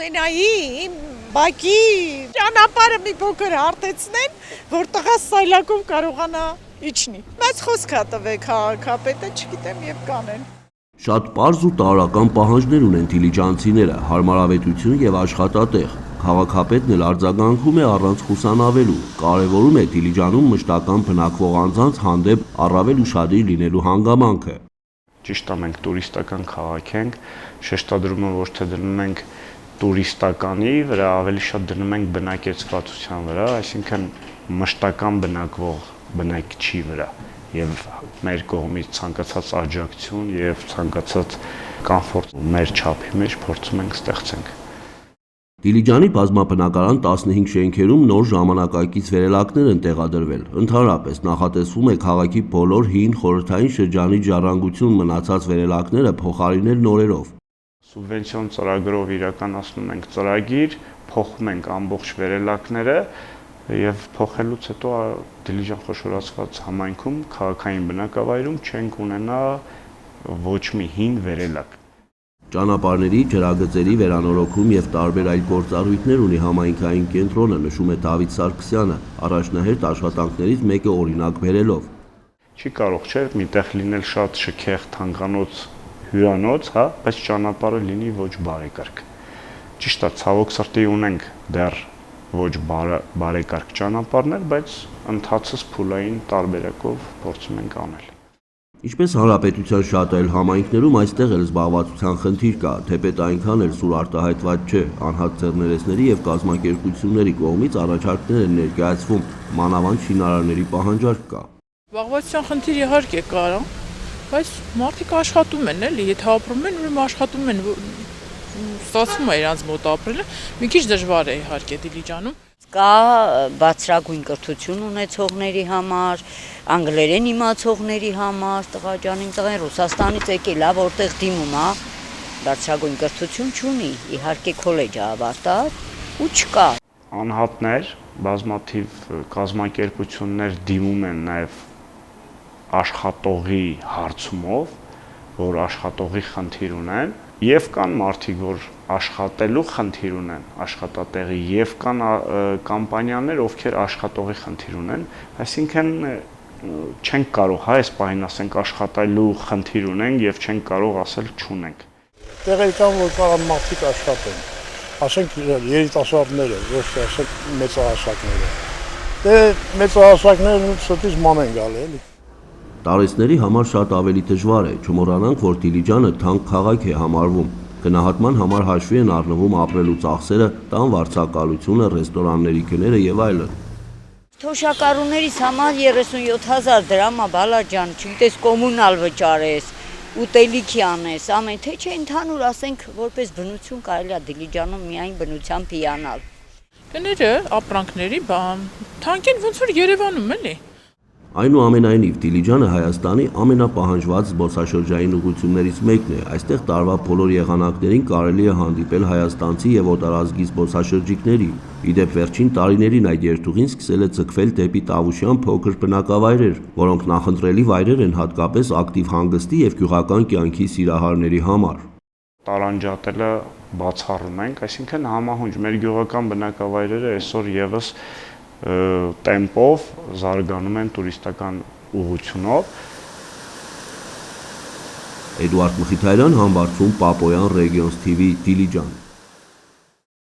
կուզենայի Բաքի ճանապարհը մի փոքր հարթեցնեն, որ տղա սայլակով կարողանա իջնի։ Բայց խոսք հա տվեք քաղաքապետը, չգիտեմ եւ կանեն։ Շատ պարզ ու տարրական պահանջներ ունեն դիլիջանցիները, հարմարավետություն եւ աշխատատեղ։ Քաղաքապետն էլ արձագանքում է առանց խուսանավելու, կարևորում է Դիլիջանում մշտական բնակվող անձանց հանդեպ առավել ուշադիր լինելու հանգամանքը։ Ճիշտ է, մենք տուրիստական քաղաք ենք, շեշտադրումը ոչ թե դնում ենք տուրիստականի վրա, ավելի շատ դնում ենք բնակեցվածության վրա, այսինքն մշտական բնակվող բնակչի վրա եւ մեր կողմից ցանկացած աջակցություն եւ ցանկացած կոմֆորտ մեր չափի մեջ փորձում ենք ստեղծենք։ Դիլիջանի բազմաբնակարան 15 շենքերում նոր ժամանակակից վերելակներ են տեղադրվել։ Ընդհանրապես նախատեսվում է քաղաքի բոլոր հին խորհրդային շրջանի ժառանգություն մնացած վերելակները փոխարինել նորերով։ Սուբվենցիոն ծրագրով իրականացնում ենք ծրագիր, փոխում ենք ամբողջ վերելակները եւ փոխելուց հետո Դիլիջան խոշորացված համայնքում քաղաքային բնակավայրում չենք ունենա ոչ մի հին վերելակ։ Ճանապարհների, ջրագծերի վերանորոգում եւ տարբեր այլ գործառույթներ ունի համայնքային կենտրոնը, նշում է Դավիթ Սարգսյանը, առաջնահերթ աշխատանքներից մեկը օրինակ բերելով։ Չի կարող չէ միտեղ լինել շատ շքեղ թանկանոց հյուրանոց, հա, բայց ճանապարհը լինի ոչ բարեկարգ։ Ճիշտ է, ցավոք սրտի ունենք դեռ ոչ բարեկարգ ճանապարհներ, բայց ընթացս փուլային տարբերակով փորձում ենք անել։ Ինչպես հանրապետության շատ այլ համայնքներում այստեղ էլ զբաղվածության խնդիր կա, թեպետ այնքան էլ սուր արտահայտված չէ, անհատ ձեռներեցների եւ կազմակերպությունների կողմից առաջարկներ են ներկայացվում, մանավանդ շինարարների պահանջարկ կա։ Զբաղվածության խնդիր իհարկե կա, բայց մարդիկ աշխատում են, էլի, եթե ապրում են, ուրեմն աշխատում են, ստացվում է իրանց մոտ ապրելը, մի քիչ դժվար է իհարկե Դիլիջանում։ Կա բարձրագույն կրթություն ունեցողների համար, անգլերեն իմացողների համար, տղա ջան, իմ տղեն Ռուսաստանից եկել է, որտեղ դիմում է, բարձրագույն կրթություն չունի, իհարկե քոլեջ է ավարտած ու չկա։ Անհատներ, բազմաթիվ կազմակերպություններ դիմում են նաև աշխատողի հարցումով, որ աշխատողի խնդիր ունեն, եւ կան մարդիկ, որ աշխատելու խնդիր ունեն, աշխատատեղի, եւ կան կամպանիաներ, ովքեր աշխատողի խնդիր ունեն, այսինքն չենք կարող, հա, այս պահին ասենք աշխատելու խնդիր ունենք եւ չենք կարող ասել չունենք։ Տեղեր կան, որ կարող մարդիկ աշխատեն, ասենք երիտասարդները, ոչ թե ասենք մեծահասակները։ Դե մեծահասակներն ստից ման են գալի, էլի։ Տարեցների համար շատ ավելի դժվար է, չմոռանանք, որ Դիլիջանը թանկ քաղաք է համարվում։ Գնահատման համար հաշվի են առնվում ապրելու ծախսերը, տան վարձակալությունը, ռեստորանների գները եւ այլն։ Թոշակառուներից համար 37,000 դրամ է, բալա ջան, չգիտես կոմունալ վճարես, ուտելիքի անես, ամեն թե չէ ընդհանուր ասենք որպես բնություն կարելի է Դիլիջանում միայն բնությամբ հիանալ։ Գները, ապրանքների բան, թանկ են ոնց որ Երևանում էլի։ Այնուամենայնիվ Դիլիջանը Հայաստանի ամենապահանջված զբոսաշրջային ուղղություններից մեկն է։ Այստեղ տարվա բոլոր եղանակներին կարելի է հանդիպել հայաստանցի եւ օտարազգի զբոսաշրջիկների։ Իդեպ վերջին տարիներին այդ երթուղին սկսել է ձգվել դեպի Տավուշյան փոքր բնակավայրեր, որոնք նախընտրելի վայրեր են հատկապես ակտիվ հանգստի եւ գյուղական կյանքի սիրահարների համար։ Տարանջատելը բացառում ենք, այսինքն համահունչ մեր գյուղական բնակավայրերը այսօր եւս տեմպով զարգանում են տուրիստական ուղղությունով։ Էդուարդ Մխիթարյան, Համբարձում, Պապոյան, Regions TV, Դիլիջան։